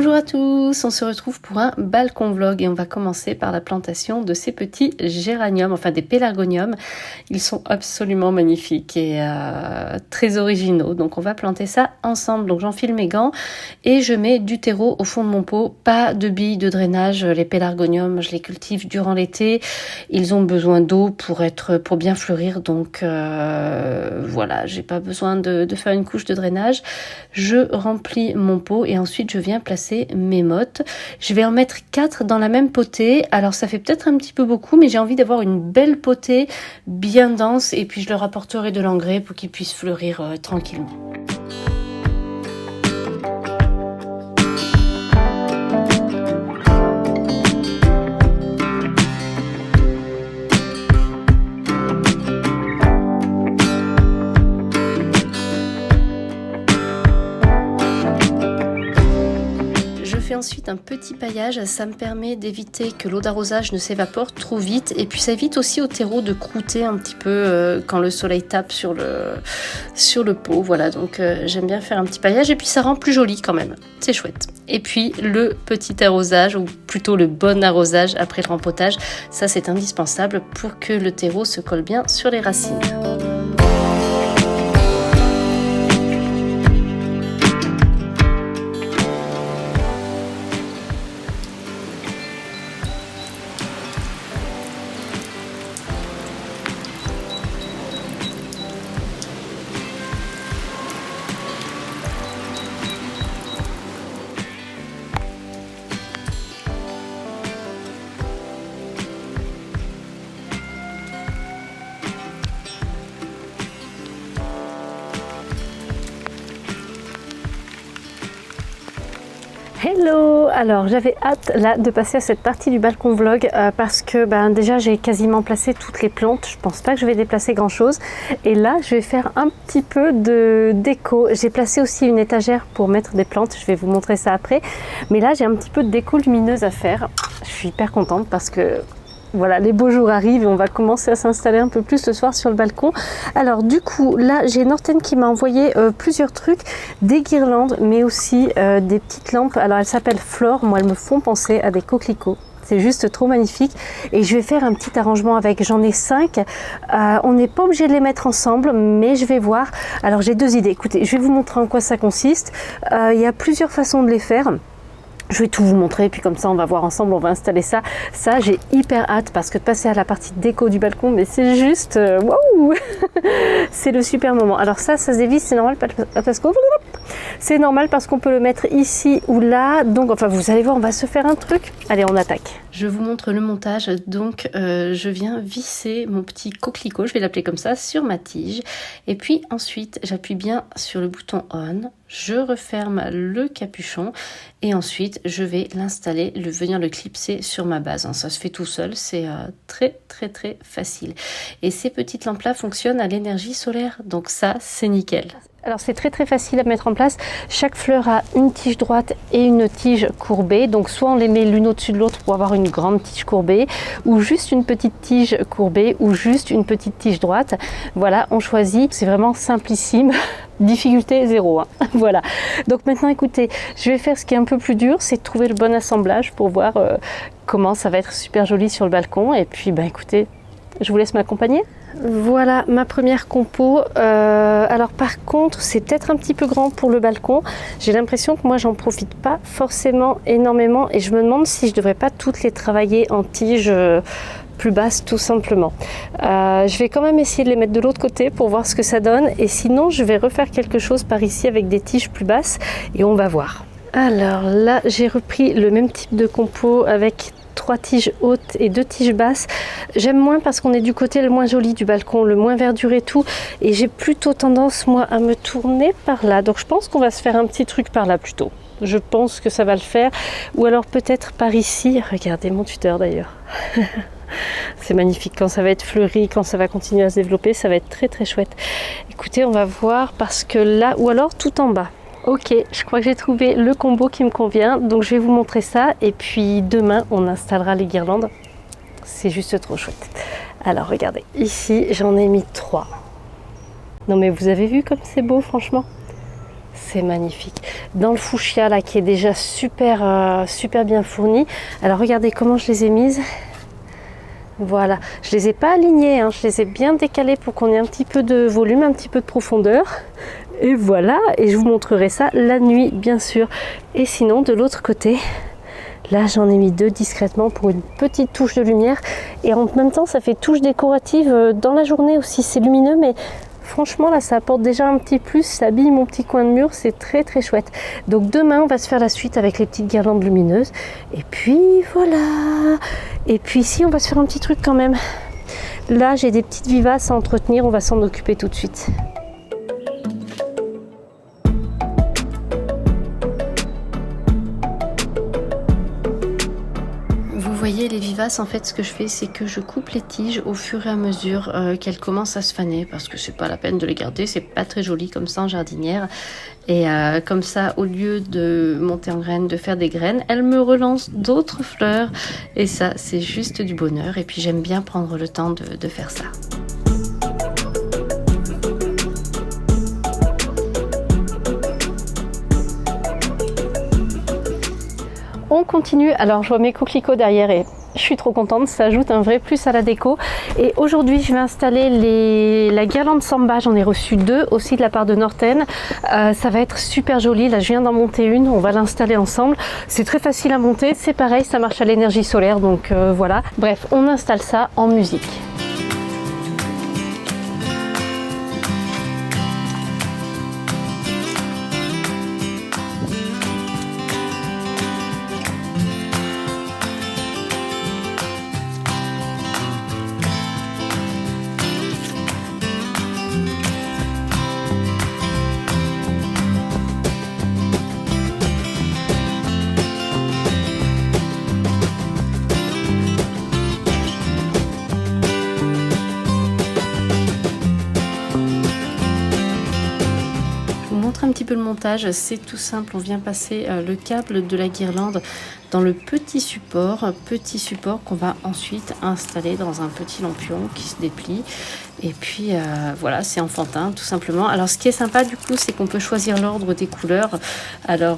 Bonjour à tous, on se retrouve pour un balcon vlog et on va commencer par la plantation de ces petits géraniums, enfin des pélargoniums. Ils sont absolument magnifiques et très originaux, donc on va planter ça ensemble. Donc j'enfile mes gants et je mets du terreau au fond de mon pot, pas de billes de drainage. Les pélargoniums, je les cultive durant l'été, ils ont besoin d'eau pour bien fleurir, donc voilà, j'ai pas besoin de faire une couche de drainage. Je remplis mon pot et ensuite je viens placer mes mottes. Je vais en mettre 4 dans la même potée. Alors ça fait peut-être un petit peu beaucoup, mais j'ai envie d'avoir une belle potée bien dense et puis je leur apporterai de l'engrais pour qu'ils puissent fleurir tranquillement. Ensuite un petit paillage, ça me permet d'éviter que l'eau d'arrosage ne s'évapore trop vite et puis ça évite aussi au terreau de croûter un petit peu quand le soleil tape sur le pot. Voilà, donc j'aime bien faire un petit paillage et puis ça rend plus joli quand même, c'est chouette. Et puis le petit arrosage, ou plutôt le bon arrosage après le rempotage, ça c'est indispensable pour que le terreau se colle bien sur les racines. Hello! Alors j'avais hâte là de passer à cette partie du balcon vlog parce que déjà j'ai quasiment placé toutes les plantes. Je pense pas que je vais déplacer grand chose et là je vais faire un petit peu de déco. J'ai placé aussi une étagère pour mettre des plantes, je vais vous montrer ça après, mais là j'ai un petit peu de déco lumineuse à faire. Je suis hyper contente parce que voilà, les beaux jours arrivent et on va commencer à s'installer un peu plus ce soir sur le balcon. Alors du coup, là, j'ai Norten qui m'a envoyé plusieurs trucs, des guirlandes, mais aussi des petites lampes. Alors elles s'appellent Flore, moi elles me font penser à des coquelicots. C'est juste trop magnifique et je vais faire un petit arrangement avec, j'en ai 5. On n'est pas obligé de les mettre ensemble, mais je vais voir. Alors j'ai 2 idées, écoutez, je vais vous montrer en quoi ça consiste. Il y a plusieurs façons de les faire. Je vais tout vous montrer, puis comme ça on va voir ensemble, on va installer ça. Ça, j'ai hyper hâte parce que de passer à la partie déco du balcon, mais c'est juste waouh. C'est le super moment. Alors ça se dévisse, c'est normal parce qu'on peut le mettre ici ou là. Donc enfin, vous allez voir, on va se faire un truc. Allez, on attaque. Je vous montre le montage. Donc je viens visser mon petit coquelicot, je vais l'appeler comme ça, sur ma tige. Et puis ensuite, j'appuie bien sur le bouton on. Je referme le capuchon et ensuite je vais l'installer, venir le clipser sur ma base. Ça se fait tout seul, c'est très facile. Et ces petites lampes là fonctionnent à l'énergie solaire, donc ça c'est nickel. Alors c'est très facile à mettre en place. Chaque fleur a une tige droite et une tige courbée. Donc soit on les met l'une au-dessus de l'autre pour avoir une grande tige courbée, ou juste une petite tige courbée, ou juste une petite tige droite. Voilà, on choisit. C'est vraiment simplissime. Difficulté 0. Hein. Voilà. Donc maintenant écoutez, je vais faire ce qui est un peu plus dur, c'est de trouver le bon assemblage pour voir comment ça va être super joli sur le balcon. Et puis écoutez, je vous laisse m'accompagner. Voilà ma première compo. Alors par contre, c'est peut-être un petit peu grand pour le balcon. J'ai l'impression que moi, j'en profite pas forcément énormément et je me demande si je devrais pas toutes les travailler en tige plus basse tout simplement. Je vais quand même essayer de les mettre de l'autre côté pour voir ce que ça donne et sinon, je vais refaire quelque chose par ici avec des tiges plus basses et on va voir. Alors là, j'ai repris le même type de compo avec 3 tiges hautes et 2 tiges basses. J'aime moins parce qu'on est du côté le moins joli du balcon, le moins verduré et tout. Et j'ai plutôt tendance, moi, à me tourner par là. Donc je pense qu'on va se faire un petit truc par là plutôt. Je pense que ça va le faire. Ou alors peut-être par ici. Regardez mon tuteur d'ailleurs. C'est magnifique quand ça va être fleuri, quand ça va continuer à se développer. Ça va être très chouette. Écoutez, on va voir parce que là, ou alors tout en bas. Ok, je crois que j'ai trouvé le combo qui me convient, donc je vais vous montrer ça et puis demain on installera les guirlandes. C'est juste trop chouette. Alors regardez, ici j'en ai mis 3. Non mais vous avez vu comme c'est beau franchement? C'est magnifique. Dans le fuchsia là qui est déjà super, super bien fourni. Alors regardez comment je les ai mises. Voilà, je les ai pas alignées, hein. Je les ai bien décalées pour qu'on ait un petit peu de volume, un petit peu de profondeur. Et voilà, et je vous montrerai ça la nuit bien sûr. Et sinon de l'autre côté, là j'en ai mis 2 discrètement pour une petite touche de lumière. Et en même temps ça fait touche décorative dans la journée aussi, c'est lumineux mais... Franchement là ça apporte déjà un petit plus, ça habille mon petit coin de mur, c'est très très chouette. Donc demain on va se faire la suite avec les petites guirlandes lumineuses. Et puis voilà. Et puis ici on va se faire un petit truc quand même. Là j'ai des petites vivaces à entretenir, on va s'en occuper tout de suite. Vous voyez les vivaces, en fait ce que je fais c'est que je coupe les tiges au fur et à mesure qu'elles commencent à se faner, parce que c'est pas la peine de les garder, c'est pas très joli comme ça en jardinière. Et comme ça, au lieu de monter en graines, de faire des graines, elles me relancent d'autres fleurs et ça c'est juste du bonheur. Et puis j'aime bien prendre le temps de faire ça. On continue, alors je vois mes coquelicots derrière et je suis trop contente, ça ajoute un vrai plus à la déco. Et aujourd'hui je vais installer la guirlande samba, j'en ai reçu 2 aussi de la part de Norten. Ça va être super joli, là je viens d'en monter une, on va l'installer ensemble. C'est très facile à monter, c'est pareil, ça marche à l'énergie solaire, donc voilà. Bref, on installe ça en musique. Un petit peu le montage, c'est tout simple, on vient passer le câble de la guirlande dans le petit support qu'on va ensuite installer dans un petit lampion qui se déplie. Et puis voilà, c'est enfantin tout simplement. Alors ce qui est sympa du coup, c'est qu'on peut choisir l'ordre des couleurs. Alors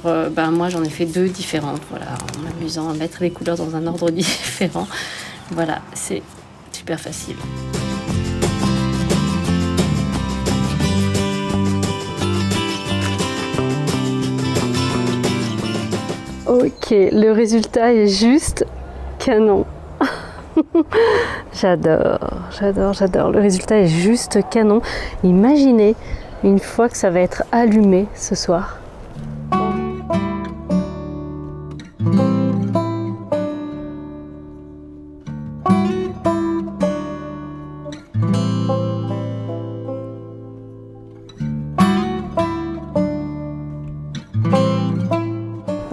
moi j'en ai fait 2 différentes, voilà, en m'amusant à mettre les couleurs dans un ordre différent. Voilà, c'est super facile. Ok, le résultat est juste canon. J'adore. Le résultat est juste canon. Imaginez une fois que ça va être allumé ce soir.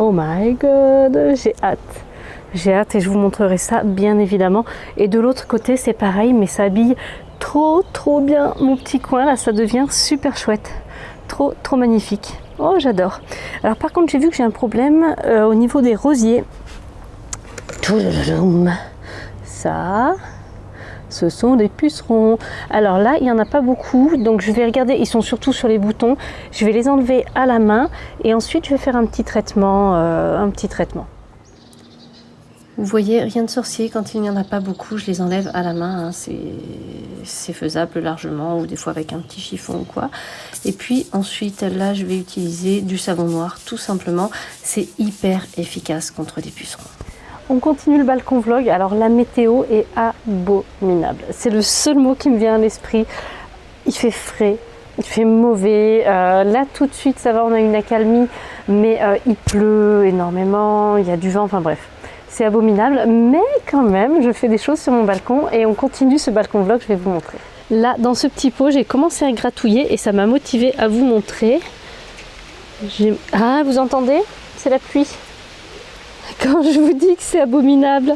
Oh my god, j'ai hâte. J'ai hâte et je vous montrerai ça bien évidemment. Et de l'autre côté c'est pareil, mais ça habille trop bien mon petit coin. Là ça devient super chouette. Trop magnifique. Oh j'adore. Alors par contre j'ai vu que j'ai un problème au niveau des rosiers. Ça, ce sont des pucerons. Alors là il n'y en a pas beaucoup, donc je vais regarder, ils sont surtout sur les boutons. Je vais les enlever à la main et ensuite je vais faire un petit traitement. Vous voyez, rien de sorcier, quand il n'y en a pas beaucoup, je les enlève à la main, hein. C'est faisable largement, ou des fois avec un petit chiffon ou quoi. Et puis ensuite, là, je vais utiliser du savon noir, tout simplement. C'est hyper efficace contre des pucerons. On continue le balcon vlog. Alors la météo est abominable. C'est le seul mot qui me vient à l'esprit. Il fait frais, il fait mauvais. Là, tout de suite, ça va, on a une accalmie, mais il pleut énormément, il y a du vent, enfin bref. C'est abominable, mais quand même, je fais des choses sur mon balcon et on continue ce balcon vlog, je vais vous montrer. Là, dans ce petit pot, j'ai commencé à gratouiller et ça m'a motivé à vous montrer. Ah, vous entendez? C'est la pluie. Quand je vous dis que c'est abominable,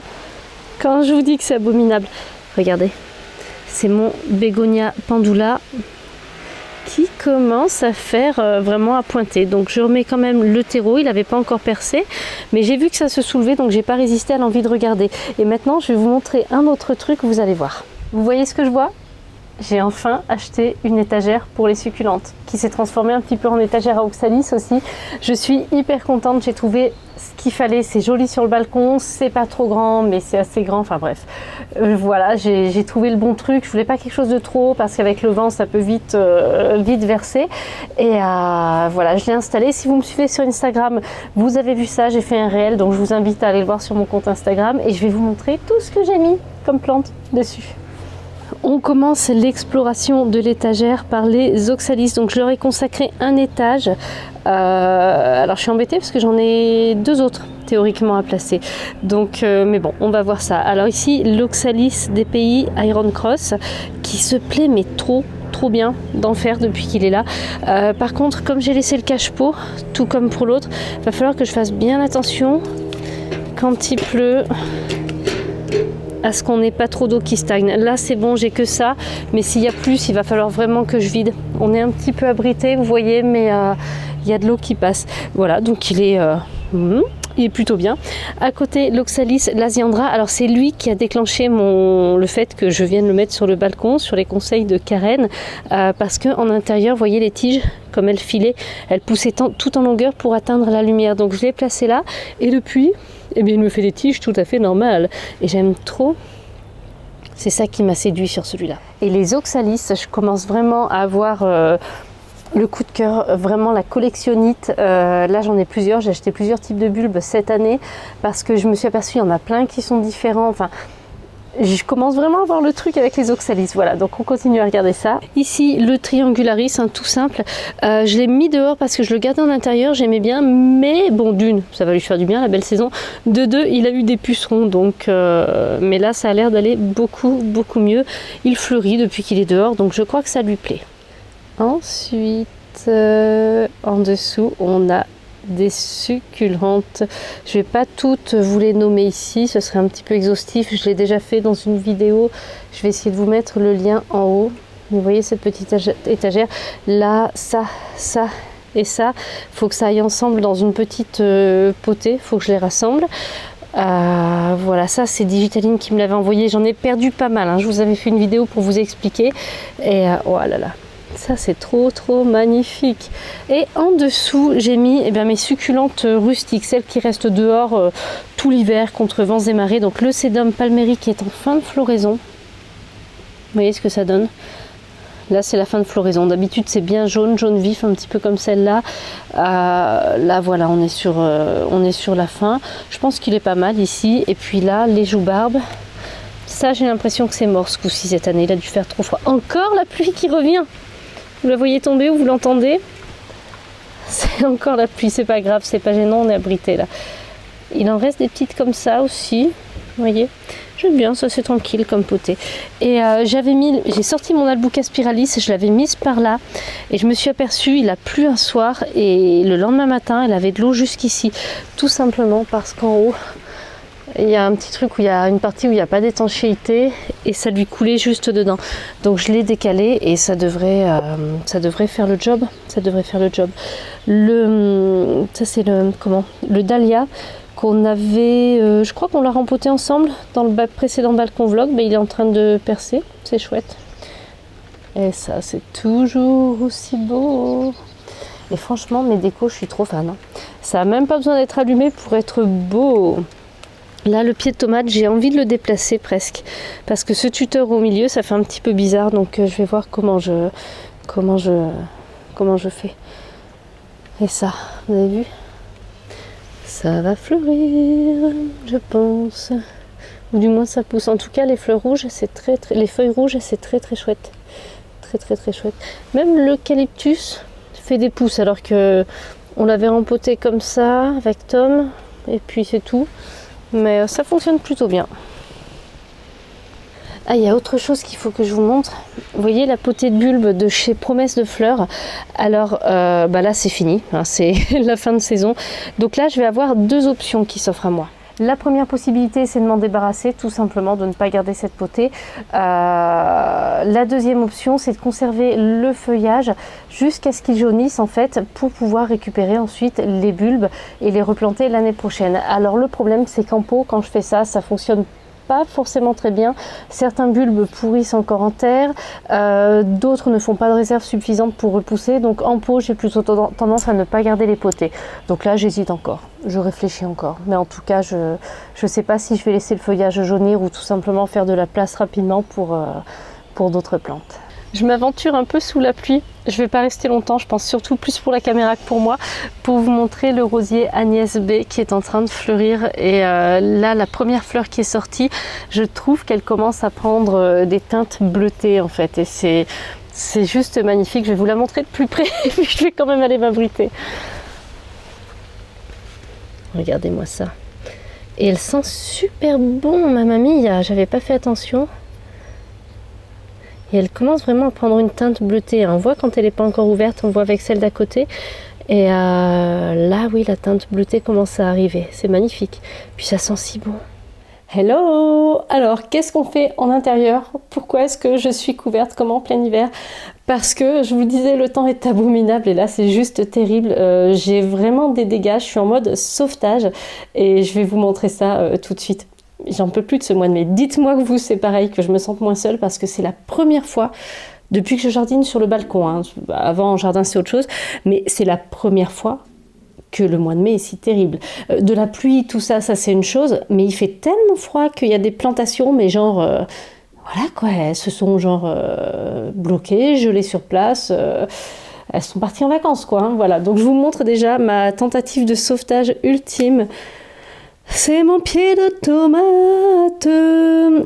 regardez, c'est mon bégonia pendula qui commence à faire vraiment à pointer. Donc je remets quand même le terreau, il n'avait pas encore percé, mais j'ai vu que ça se soulevait, donc j'ai pas résisté à l'envie de regarder. Et maintenant je vais vous montrer un autre truc, vous allez voir. Vous voyez ce que je vois? j'ai enfin acheté une étagère pour les succulentes qui s'est transformée un petit peu en étagère à oxalis aussi. Je suis hyper contente, j'ai trouvé ce qu'il fallait, c'est joli sur le balcon, c'est pas trop grand mais c'est assez grand, enfin bref. Voilà, j'ai trouvé le bon truc, je voulais pas quelque chose de trop parce qu'avec le vent ça peut vite verser. Et voilà, je l'ai installé. Si vous me suivez sur Instagram, vous avez vu ça, j'ai fait un réel, donc je vous invite à aller le voir sur mon compte Instagram et je vais vous montrer tout ce que j'ai mis comme plante dessus. On commence l'exploration de l'étagère par les oxalis. Donc je leur ai consacré un étage. Alors je suis embêtée parce que j'en ai 2 autres théoriquement à placer. Donc, mais bon, on va voir ça. Alors ici, l'oxalis des pays Iron Cross qui se plaît mais trop bien d'en faire depuis qu'il est là. Par contre, comme j'ai laissé le cache-pot, tout comme pour l'autre, il va falloir que je fasse bien attention quand il pleut à ce qu'on n'ait pas trop d'eau qui stagne. Là c'est bon, j'ai que ça, mais s'il y a plus, il va falloir vraiment que je vide. On est un petit peu abrité, vous voyez, mais il y a de l'eau qui passe. Voilà, donc il est plutôt bien. À côté, l'oxalis lasiandra, alors c'est lui qui a déclenché le fait que je vienne le mettre sur le balcon, sur les conseils de Karen, parce qu'en intérieur, vous voyez les tiges, comme elles filaient, elles poussaient tout en longueur pour atteindre la lumière. Donc je l'ai placé là, et depuis, eh bien, il me fait des tiges tout à fait normales. Et j'aime trop. C'est ça qui m'a séduit sur celui-là. Et les oxalis, je commence vraiment à avoir le coup de cœur, vraiment la collectionnite. Là j'en ai plusieurs, j'ai acheté plusieurs types de bulbes cette année parce que je me suis aperçue, il y en a plein qui sont différents. Enfin, je commence vraiment à voir le truc avec les oxalis. Voilà, donc on continue à regarder ça. Ici, le triangularis, tout simple. Je l'ai mis dehors parce que je le gardais en intérieur, j'aimais bien. Mais bon, d'une, ça va lui faire du bien, la belle saison. De deux, il a eu des pucerons. Donc, mais là, ça a l'air d'aller beaucoup mieux. Il fleurit depuis qu'il est dehors, donc je crois que ça lui plaît. Ensuite, en dessous, on a des succulentes. Je vais pas toutes vous les nommer ici, ce serait un petit peu exhaustif, je l'ai déjà fait dans une vidéo. Je vais essayer de vous mettre le lien en haut. Vous voyez cette petite étagère là, ça et ça, faut que ça aille ensemble dans une petite potée, faut que je les rassemble. Voilà, ça c'est Digitaline qui me l'avait envoyé, j'en ai perdu pas mal, hein. Je vous avais fait une vidéo pour vous expliquer et oh là là, ça c'est trop magnifique. Et en dessous j'ai mis mes succulentes rustiques, celles qui restent dehors tout l'hiver contre vents et marées. Donc le sédum palméri qui est en fin de floraison. Vous voyez ce que ça donne? Là c'est la fin de floraison, d'habitude c'est bien jaune vif, un petit peu comme celle-là. Là voilà, on est sur la fin. Je pense qu'il est pas mal ici. Et puis là les joubarbes, ça j'ai l'impression que c'est mort ce coup-ci cette année, il a dû faire trop froid. Encore la pluie qui revient. Vous la voyez tomber ou vous l'entendez? C'est encore la pluie, c'est pas grave, c'est pas gênant, on est abrité là. Il en reste des petites comme ça aussi, vous voyez. J'aime bien, ça c'est tranquille comme potée. Et j'ai sorti mon Albouca spiralis, je l'avais mise par là et je me suis aperçue, il a plu un soir et le lendemain matin, elle avait de l'eau jusqu'ici. Tout simplement parce qu'en haut, il y a un petit truc où il y a une partie où il n'y a pas d'étanchéité et ça lui coulait juste dedans. Donc je l'ai décalé et ça devrait faire le job. Ça devrait faire le job. Ça c'est le dahlia qu'on avait, je crois qu'on l'a rempoté ensemble dans le précédent balcon vlog, mais il est en train de percer. C'est chouette. Et ça c'est toujours aussi beau. Et franchement mes décos, je suis trop fan. Hein. Ça n'a même pas besoin d'être allumé pour être beau. Là, le pied de tomate, j'ai envie de le déplacer presque. Parce que ce tuteur au milieu, ça fait un petit peu bizarre. Donc, je vais voir comment je fais. Et ça, vous avez vu? Ça va fleurir, je pense. Ou du moins, ça pousse. En tout cas, les fleurs rouges, c'est les feuilles rouges, c'est très chouette. Très chouette. Même l'eucalyptus fait des pousses. Alors que on l'avait rempoté comme ça avec Tom. Et puis, c'est tout. Mais ça fonctionne plutôt bien. Ah, il y a autre chose qu'il faut que je vous montre. Vous voyez la potée de bulbes de chez Promesse de Fleurs. Alors là c'est fini, hein, c'est la fin de saison. Donc là je vais avoir 2 options qui s'offrent à moi. La première possibilité, c'est de m'en débarrasser, tout simplement, de ne pas garder cette potée. La deuxième option, c'est de conserver le feuillage jusqu'à ce qu'il jaunisse, en fait, pour pouvoir récupérer ensuite les bulbes et les replanter l'année prochaine. Alors le problème, c'est qu'en pot, quand je fais ça, ça fonctionne pas forcément très bien. Certains bulbes pourrissent encore en terre, d'autres ne font pas de réserve suffisante pour repousser. Donc en pot, j'ai plutôt tendance à ne pas garder les potées. Donc là, j'hésite encore, je réfléchis encore. Mais en tout cas, je ne sais pas si je vais laisser le feuillage jaunir ou tout simplement faire de la place rapidement pour d'autres plantes. Je m'aventure un peu sous la pluie, je vais pas rester longtemps, je pense surtout plus pour la caméra que pour moi, pour vous montrer le rosier Agnès B qui est en train de fleurir. Et là, la première fleur qui est sortie, je trouve qu'elle commence à prendre des teintes bleutées en fait, et c'est juste magnifique. Je vais vous la montrer de plus près, et puis je vais quand même aller m'abriter. Regardez-moi ça. Et elle sent super bon, ma mamie, j'avais pas fait attention. Et elle commence vraiment à prendre une teinte bleutée. On voit quand elle n'est pas encore ouverte, on voit avec celle d'à côté. Et là, oui, la teinte bleutée commence à arriver. C'est magnifique. Puis ça sent si bon. Hello! Alors, qu'est-ce qu'on fait en intérieur? Pourquoi est-ce que je suis couverte comme en plein hiver? Parce que, je vous le disais, le temps est abominable et là, c'est juste terrible. J'ai vraiment des dégâts. Je suis en mode sauvetage et je vais vous montrer ça tout de suite. J'en peux plus de ce mois de mai. Dites-moi que vous, c'est pareil, que je me sente moins seule parce que c'est la première fois depuis que je jardine sur le balcon. Hein. Avant, en jardin, c'est autre chose. Mais c'est la première fois que le mois de mai est si terrible. De la pluie, tout ça, ça c'est une chose. Mais il fait tellement froid qu'il y a des plantations, mais genre... voilà quoi, elles se sont genre bloquées, gelées sur place. Elles sont parties en vacances quoi. Hein, voilà. Donc je vous montre déjà ma tentative de sauvetage ultime. C'est mon pied de tomate.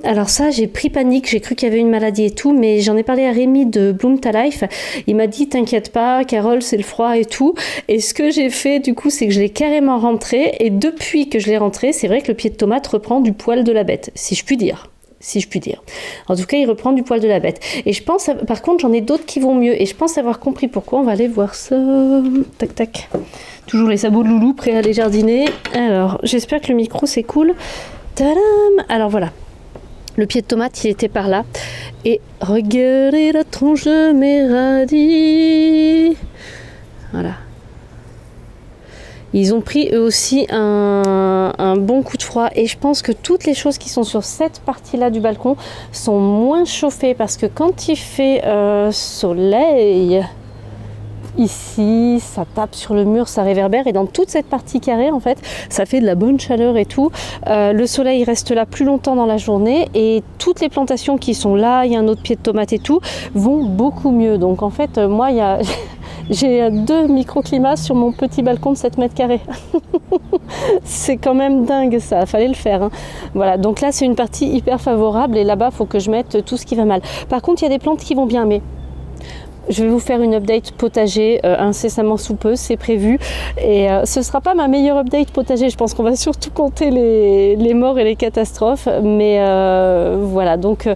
Alors ça, j'ai pris panique, j'ai cru qu'il y avait une maladie et tout, mais j'en ai parlé à Rémi de Bloom Ta Life. Il m'a dit, t'inquiète pas, Carole, c'est le froid et tout. Et ce que j'ai fait, du coup, c'est que je l'ai carrément rentré. Et depuis que je l'ai rentré, c'est vrai que le pied de tomate reprend du poil de la bête, si je puis dire. En tout cas, il reprend du poil de la bête. Et je pense, par contre, j'en ai d'autres qui vont mieux. Et je pense avoir compris pourquoi. On va aller voir ça. Tac, tac. Toujours les sabots de loulou, prêts à aller jardiner. Alors, j'espère que le micro, c'est cool. Tadam! Alors, voilà. Le pied de tomate, il était par là. Et regardez la tronche de mes radis. Voilà. Ils ont pris eux aussi un bon coup de froid et je pense que toutes les choses qui sont sur cette partie-là du balcon sont moins chauffées parce que quand il fait soleil, ici, ça tape sur le mur, ça réverbère et dans toute cette partie carrée, en fait, ça fait de la bonne chaleur et tout. Le soleil reste là plus longtemps dans la journée et toutes les plantations qui sont là, il y a un autre pied de tomate et tout, vont beaucoup mieux. Donc en fait, moi, il y a... J'ai 2 microclimats sur mon petit balcon de 7 mètres carrés. C'est quand même dingue ça, fallait le faire. Hein. Voilà, donc là c'est une partie hyper favorable et là-bas il faut que je mette tout ce qui va mal. Par contre il y a des plantes qui vont bien, mais je vais vous faire une update potager incessamment sous peu, c'est prévu. Et ce ne sera pas ma meilleure update potager, je pense qu'on va surtout compter les morts et les catastrophes. Mais voilà, donc...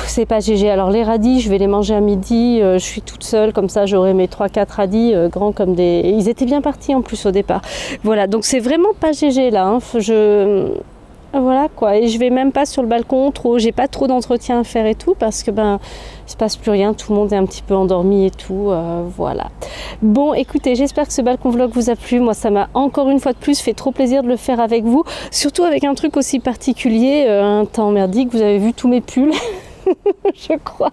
c'est pas GG. Alors les radis, je vais les manger à midi. Je suis toute seule, comme ça j'aurai mes 3-4 radis grands comme des... Ils étaient bien partis en plus au départ. Voilà, donc c'est vraiment pas GG là. Hein. Voilà quoi. Et je vais même pas sur le balcon trop. J'ai pas trop d'entretien à faire et tout parce que ben il se passe plus rien. Tout le monde est un petit peu endormi et tout. Voilà. Bon, écoutez, j'espère que ce balcon vlog vous a plu. Moi, ça m'a encore une fois de plus fait trop plaisir de le faire avec vous. Surtout avec un truc aussi particulier, un temps merdique. Vous avez vu tous mes pulls. Je crois.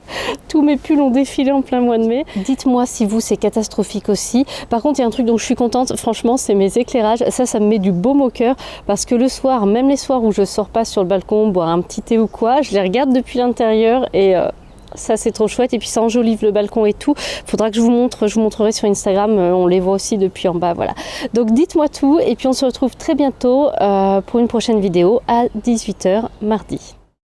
Tous mes pulls ont défilé en plein mois de mai. Dites-moi si vous, c'est catastrophique aussi. Par contre, il y a un truc dont je suis contente, franchement, c'est mes éclairages. Ça me met du baume au cœur parce que le soir, même les soirs où je sors pas sur le balcon, boire un petit thé ou quoi, je les regarde depuis l'intérieur et... ça c'est trop chouette et puis ça enjolive le balcon et tout. Faudra que je vous montre, je vous montrerai sur Instagram, on les voit aussi depuis en bas, voilà. Donc dites-moi tout et puis on se retrouve très bientôt pour une prochaine vidéo à 18 h mardi.